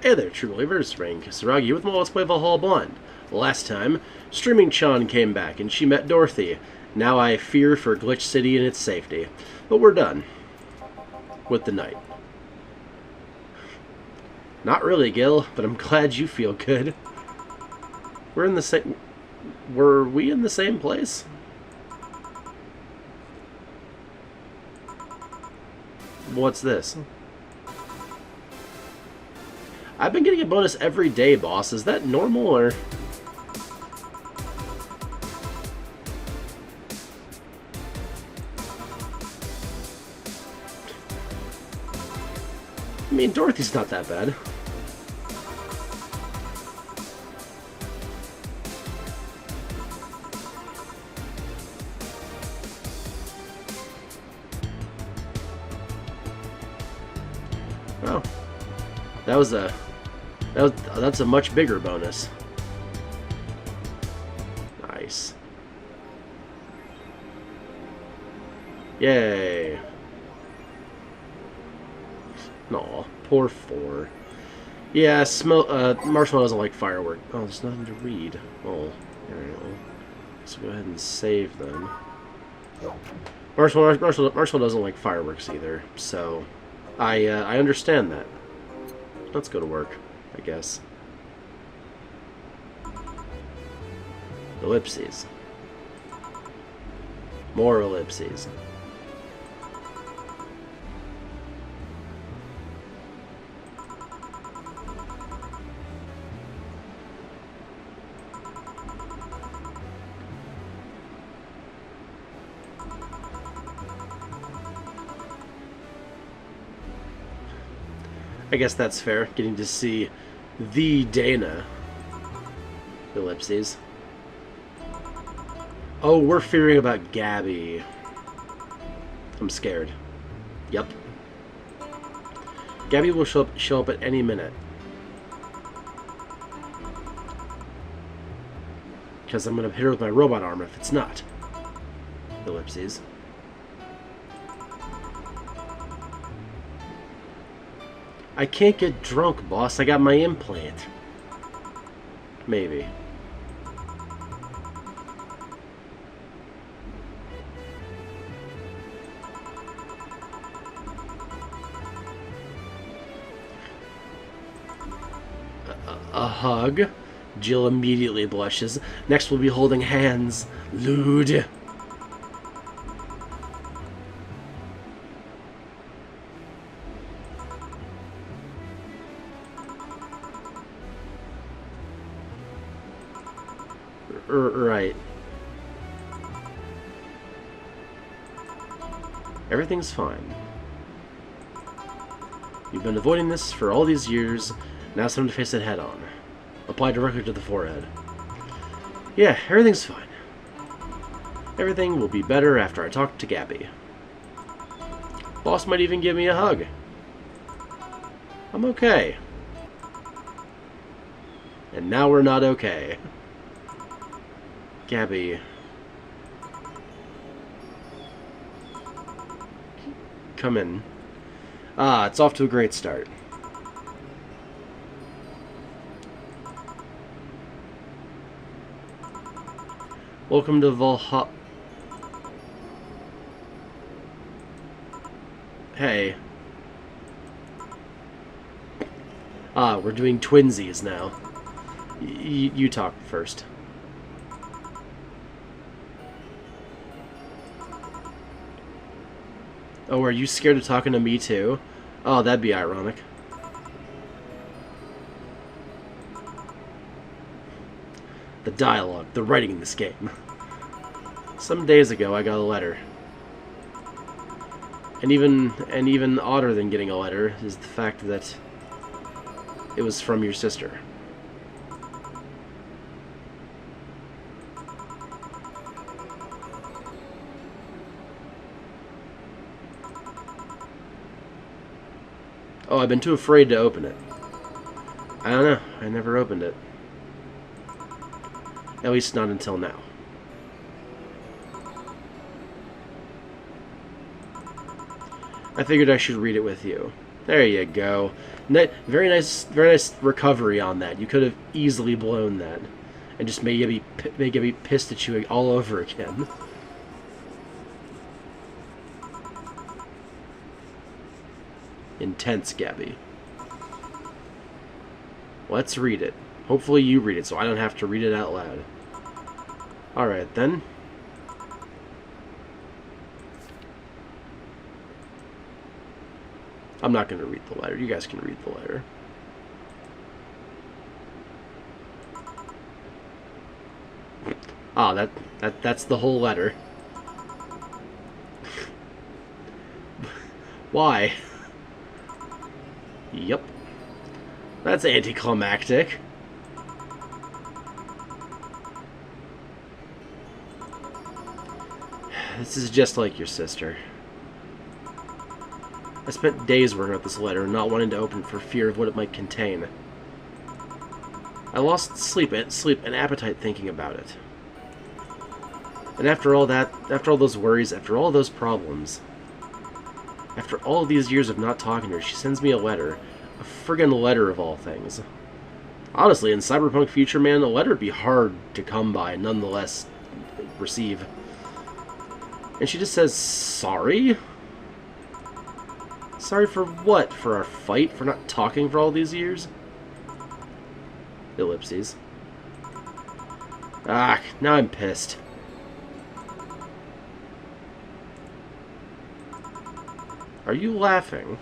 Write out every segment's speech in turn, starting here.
Hey there, true believers. Rain Kisaragi with Let's Play Valhalla Blind. Last time, Streaming Chan came back and she met Dorothy. Now I fear for Glitch City and its safety. But we're done with the night. Not really, Gil, but I'm glad you feel good. We're in the same... Were we in the same place? What's this? I've been getting a bonus every day, boss. Is that normal, or...? I mean, Dorothy's not that bad. Oh. That's a much bigger bonus. Nice. Yay. Aw, poor 4. Yeah, Marshmallow doesn't like firework. Oh, there's nothing to read. Oh, alright, well, let's go ahead and save them. Marshmallow doesn't like fireworks either, so I understand that. Let's go to work, I guess. Ellipses. More ellipses. I guess that's fair, getting to see the Dana. Ellipses. Oh, we're fearing about Gaby. I'm scared. Yep. Gaby will show up at any minute. Because I'm going to hit her with my robot arm if it's not. Ellipses. I can't get drunk, boss. I got my implant. Maybe. A hug. Jill immediately blushes. Next we'll be holding hands. Lewd. Right. Everything's fine. You've been avoiding this for all these years. Now it's time to face it head on. Apply directly to the forehead. Yeah, everything's fine. Everything will be better after I talk to Gaby. Boss might even give me a hug. I'm okay. And now we're not okay. Gaby. Come in. Ah, it's off to a great start. Welcome to Valhalla. Hey. Ah, we're doing twinsies now. You talk first. Oh, are you scared of talking to me too? Oh, that'd be ironic. The dialogue, the writing in this game. Some days ago, I got a letter. And even odder than getting a letter is the fact that it was from your sister. Oh, I've been too afraid to open it. I don't know. I never opened it. At least not until now. I figured I should read it with you. There you go. Very nice recovery on that. You could have easily blown that, and just made Gaby pissed at you all over again. Intense, Gaby. Let's read it. Hopefully you read it, so I don't have to read it out loud. Alright, then. I'm not going to read the letter. You guys can read the letter. Ah, that's the whole letter. Why? Yep. That's anticlimactic. This is just like your sister. I spent days working out this letter, not wanting to open it for fear of what it might contain. I lost sleep and appetite thinking about it. And after all that, after all those worries, after all those problems, after all these years of not talking to her, she sends me a letter. A friggin' letter of all things. Honestly, in Cyberpunk Future Man, a letter would be hard to come by and nonetheless receive. And she just says, sorry? Sorry for what? For our fight? For not talking for all these years? Ellipses. Ah, now I'm pissed. Are you laughing?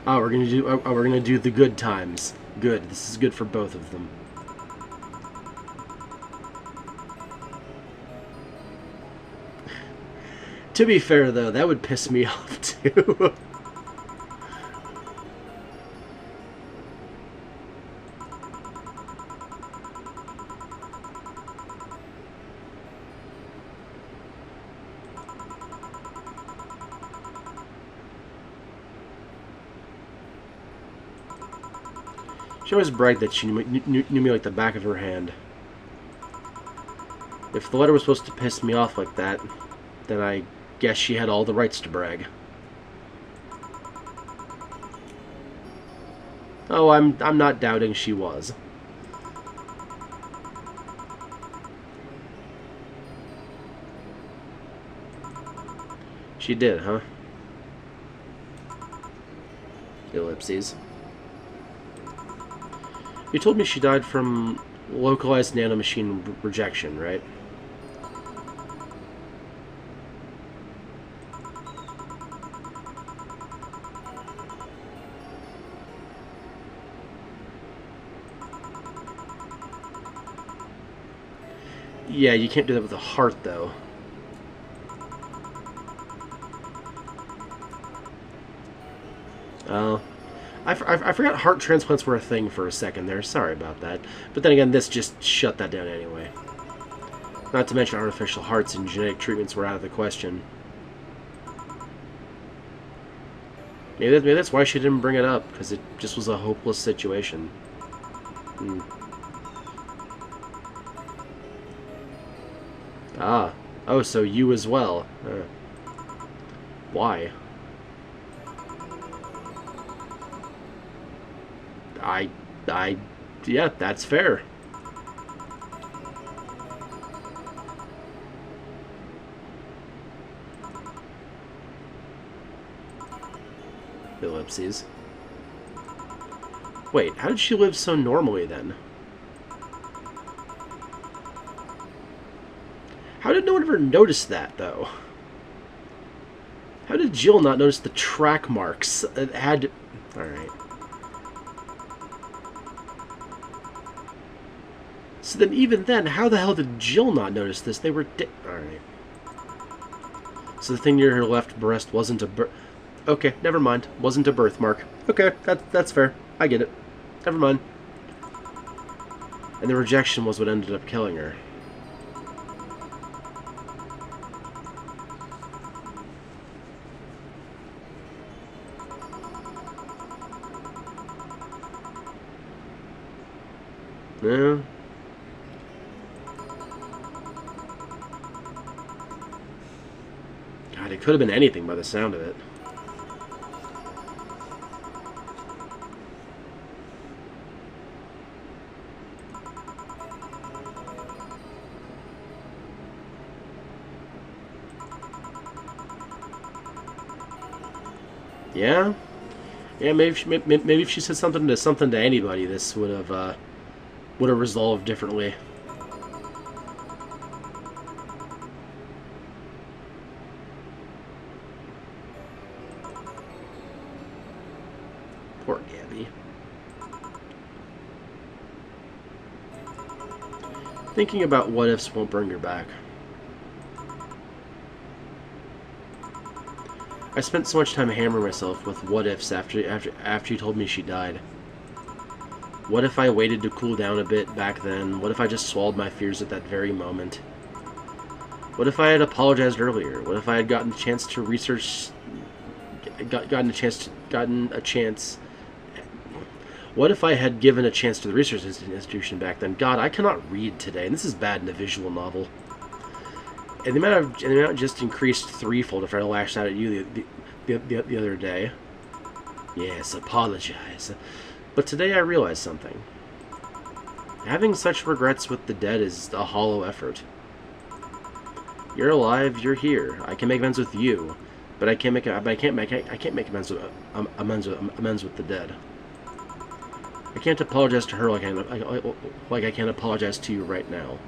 Oh, we're gonna do the good times. Good. This is good for both of them. To be fair, though, that would piss me off too. She always bragged that she knew me like the back of her hand. If the letter was supposed to piss me off like that, then I guess she had all the rights to brag. Oh, I'm not doubting she was. She did, huh? Ellipses. You told me she died from localized nanomachine rejection, right? Yeah, you can't do that with a heart, though. Oh. I forgot heart transplants were a thing for a second there. Sorry about that. But then again, this just shut that down anyway. Not to mention artificial hearts and genetic treatments were out of the question. Maybe that's why she didn't bring it up, because it just was a hopeless situation. Ah. Oh, so you as well. Why? Yeah, that's fair. Ellipses. Wait, how did she live so normally then? How did no one ever notice that, though? How did Jill not notice the track marks? It had... Alright. So then, even then, how the hell did Jill not notice this? They were Alright. So the thing near her left breast wasn't a Okay, never mind. Wasn't a birthmark. Okay, that's fair. I get it. Never mind. And the rejection was what ended up killing her. Yeah. God, it could have been anything by the sound of it. Yeah? Yeah, maybe if she said something to anybody, this would have resolved differently. Poor Gaby. Thinking about what ifs won't bring her back. I spent so much time hammering myself with what ifs after you told me she died. What if I waited to cool down a bit back then? What if I just swallowed my fears at that very moment? What if I had apologized earlier? What if I had gotten a chance to research, gotten a chance? What if I had given a chance to the research institution back then? God, I cannot read today, and this is bad in a visual novel. And the amount just increased threefold after I lashed out at you the other day. Yes, apologize. But today I realized something. Having such regrets with the dead is a hollow effort. You're alive. You're here. I can make amends with you, but I can't make amends with the dead. I can't apologize to her like I can't apologize to you right now.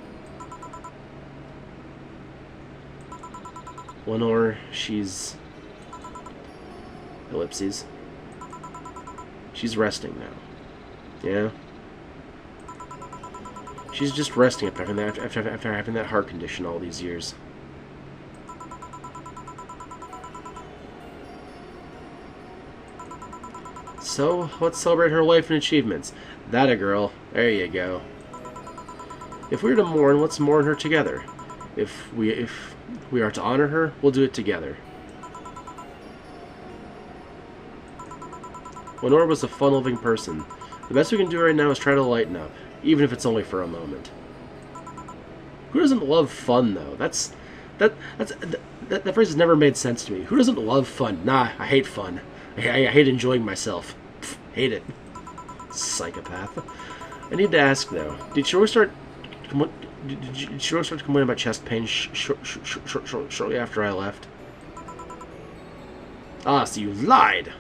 Lenore, she's... ellipses. She's resting now. Yeah? She's just resting after having that heart condition all these years. So, let's celebrate her life and achievements. That a girl. There you go. If we were to mourn, let's mourn her together. If we are to honor her, we'll do it together. Lenore was a fun-loving person. The best we can do right now is try to lighten up, even if it's only for a moment. Who doesn't love fun, though? That phrase has never made sense to me. Who doesn't love fun? Nah, I hate fun. I hate enjoying myself. Pfft, hate it. Psychopath. I need to ask, though. Did she always start to complain about chest pain shortly after I left? Ah, so you lied!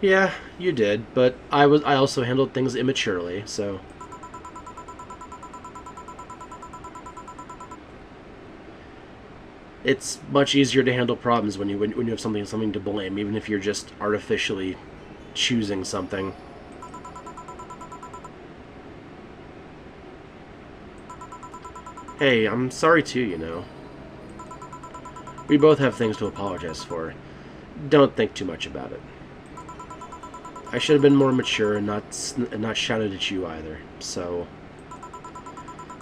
Yeah, you did, but I also handled things immaturely, so... It's much easier to handle problems when you have something to blame, even if you're just artificially choosing something. Hey, I'm sorry too, you know. We both have things to apologize for. Don't think too much about it. I should have been more mature and not shouted at you either. So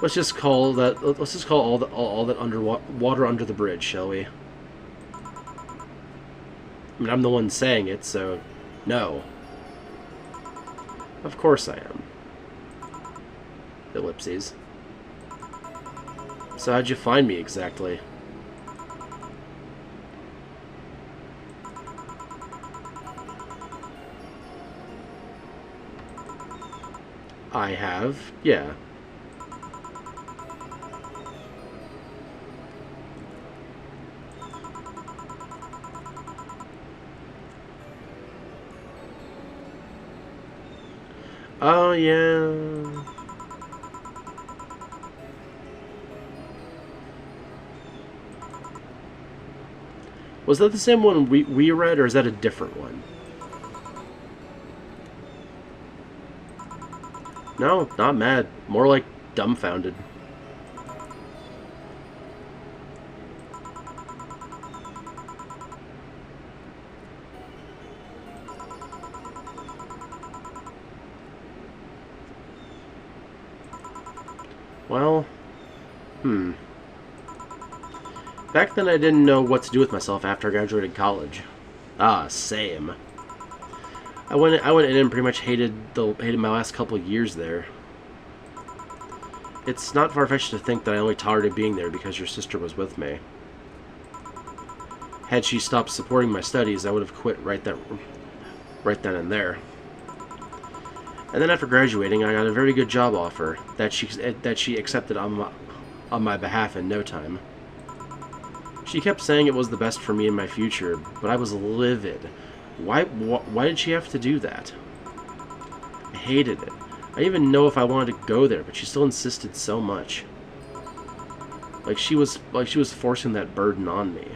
let's just call all that water under the bridge, shall we? I mean, I'm the one saying it, so no. Of course I am. Ellipses. So how'd you find me exactly? I have, yeah. Oh, yeah. Was that the same one we read, or is that a different one? No, not mad. More like dumbfounded. Well, back then I didn't know what to do with myself after I graduated college. Ah, same. I went in and pretty much hated my last couple of years there. It's not far-fetched to think that I only tolerated being there because your sister was with me. Had she stopped supporting my studies, I would have quit right then and there. And then after graduating, I got a very good job offer that she accepted on my behalf in no time. She kept saying it was the best for me and my future, but I was livid. Why did she have to do that? I hated it. I didn't even know if I wanted to go there, but she still insisted so much. Like she was forcing that burden on me.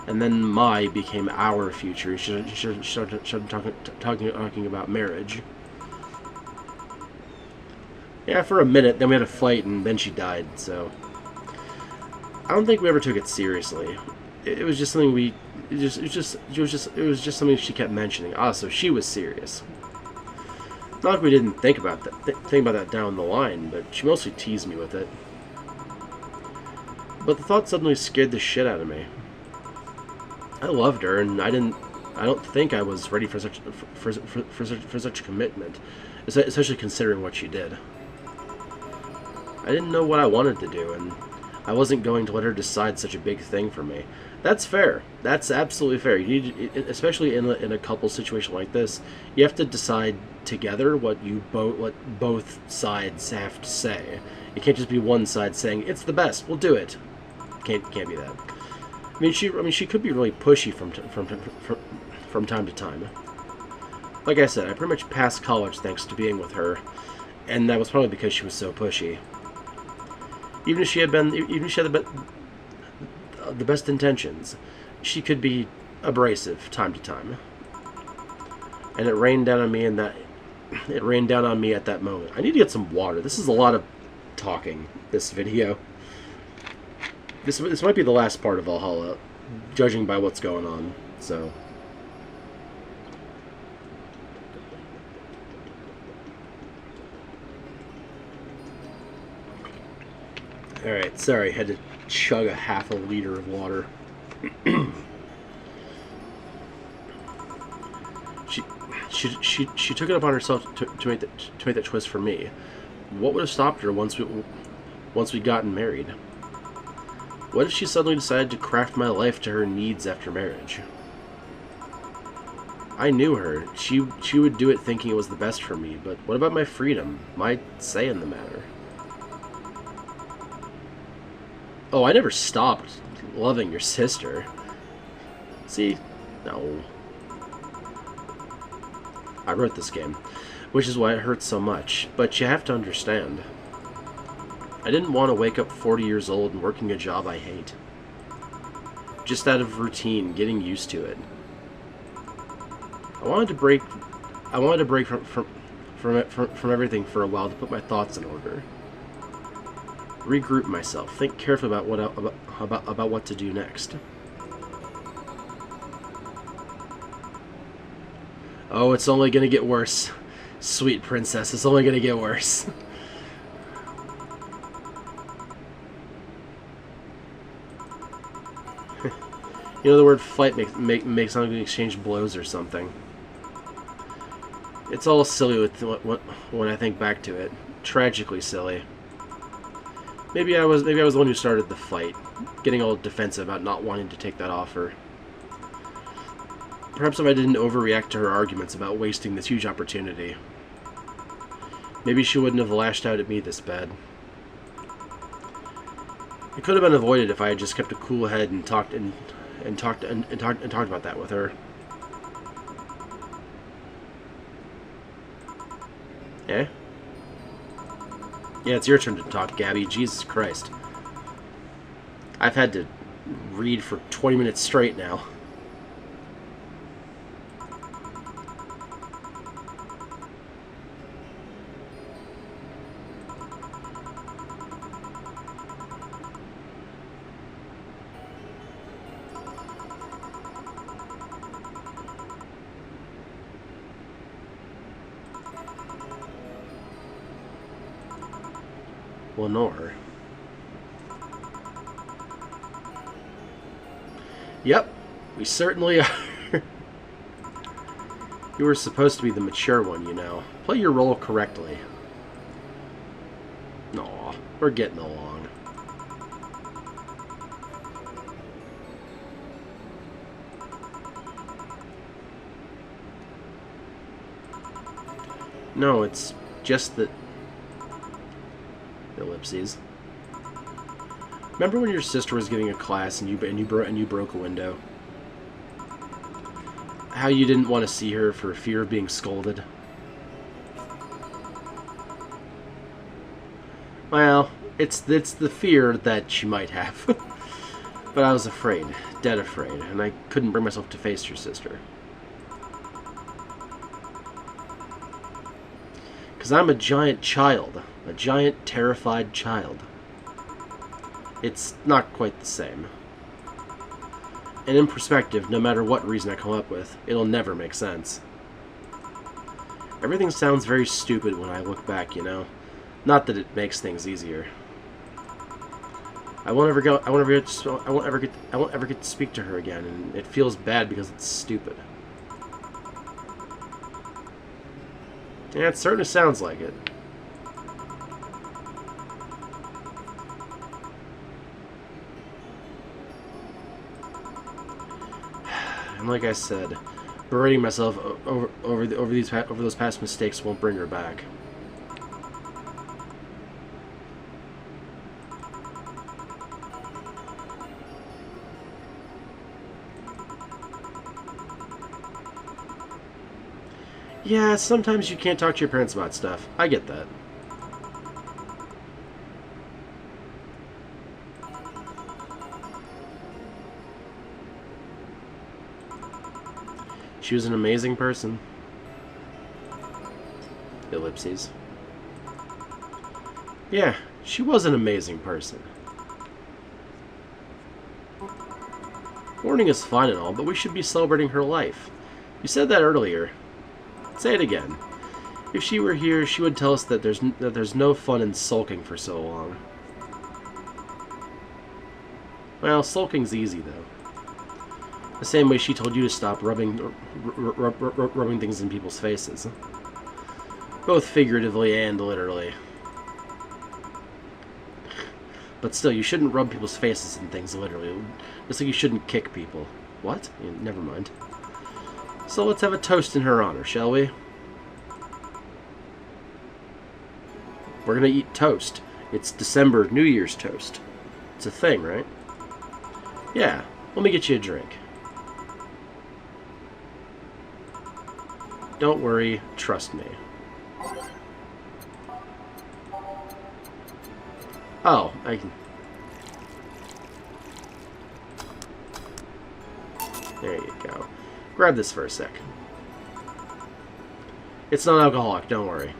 And then my became our future. She started talking about marriage. Yeah, for a minute. Then we had a fight, and then she died. So I don't think we ever took it seriously. It was just something it was just something she kept mentioning. Ah, so she was serious. Not like we didn't think about that down the line, but she mostly teased me with it. But the thought suddenly scared the shit out of me. I loved her, and I don't think I was ready for such a commitment, especially considering what she did. I didn't know what I wanted to do, and I wasn't going to let her decide such a big thing for me. That's fair. That's absolutely fair. You need, especially in a couple situation like this, you have to decide together what both sides have to say. It can't just be one side saying it's the best. We'll do it. Can't be that. I mean, she could be really pushy from time to time. Like I said, I pretty much passed college thanks to being with her, and that was probably because she was so pushy. Even if she had the best intentions, she could be abrasive time to time. And it rained down on me at that moment. I need to get some water. This is a lot of talking, this video. This might be the last part of Valhalla, judging by what's going on, so. Alright, sorry, had to chug a half a liter of water. She took it upon herself to make that choice for me. What would have stopped her once we'd gotten married? What if she suddenly decided to craft my life to her needs after marriage? I knew her. She would do it thinking it was the best for me, but what about my freedom? My say in the matter? Oh, I never stopped loving your sister. See? No. I wrote this game, which is why it hurts so much, but you have to understand. I didn't want to wake up 40 years old and working a job I hate. Just out of routine, getting used to it. I wanted to break from everything for a while to put my thoughts in order. Regroup myself, think carefully about what to do next. Oh, it's only gonna get worse. Sweet princess, it's only gonna get worse. You know, the word fight makes something exchange blows or something. It's all silly when I think back to it. Tragically silly. Maybe I was the one who started the fight, getting all defensive about not wanting to take that offer. Perhaps if I didn't overreact to her arguments about wasting this huge opportunity, maybe she wouldn't have lashed out at me this bad. It could have been avoided if I had just kept a cool head and talked about that with her. Eh? Yeah, it's your turn to talk, Gabby. Jesus Christ. I've had to read for 20 minutes straight now. Lenore. Yep, we certainly are. You were supposed to be the mature one, you know. Play your role correctly. Aw, we're getting along. No, it's just that... Ellipses. Remember when your sister was giving a class and you broke a window? How you didn't want to see her for fear of being scolded? Well, it's the fear that she might have. But I was afraid, dead afraid, and I couldn't bring myself to face your sister. Because I'm a giant child. A giant, terrified child. It's not quite the same. And in perspective, no matter what reason I come up with, it'll never make sense. Everything sounds very stupid when I look back, you know? Not that it makes things easier. I won't ever get to speak to her again, and it feels bad because it's stupid. Yeah, it certainly sounds like it. And like I said, berating myself over those past mistakes won't bring her back. Yeah, sometimes you can't talk to your parents about stuff. I get that. She was an amazing person. Ellipses. Yeah, she was an amazing person. Mourning is fine and all, but we should be celebrating her life. You said that earlier. Say it again. If she were here, she would tell us that there's no fun in sulking for so long. Well, sulking's easy, though. The same way she told you to stop rubbing things in people's faces. Both figuratively and literally. But still, you shouldn't rub people's faces and things literally. Just like you shouldn't kick people. What? Yeah, never mind. So let's have a toast in her honor, shall we? We're gonna eat toast. It's December New Year's toast. It's a thing, right? Yeah, let me get you a drink. Don't worry, trust me. Oh, I can... There you go. Grab this for a sec. It's non-alcoholic, don't worry.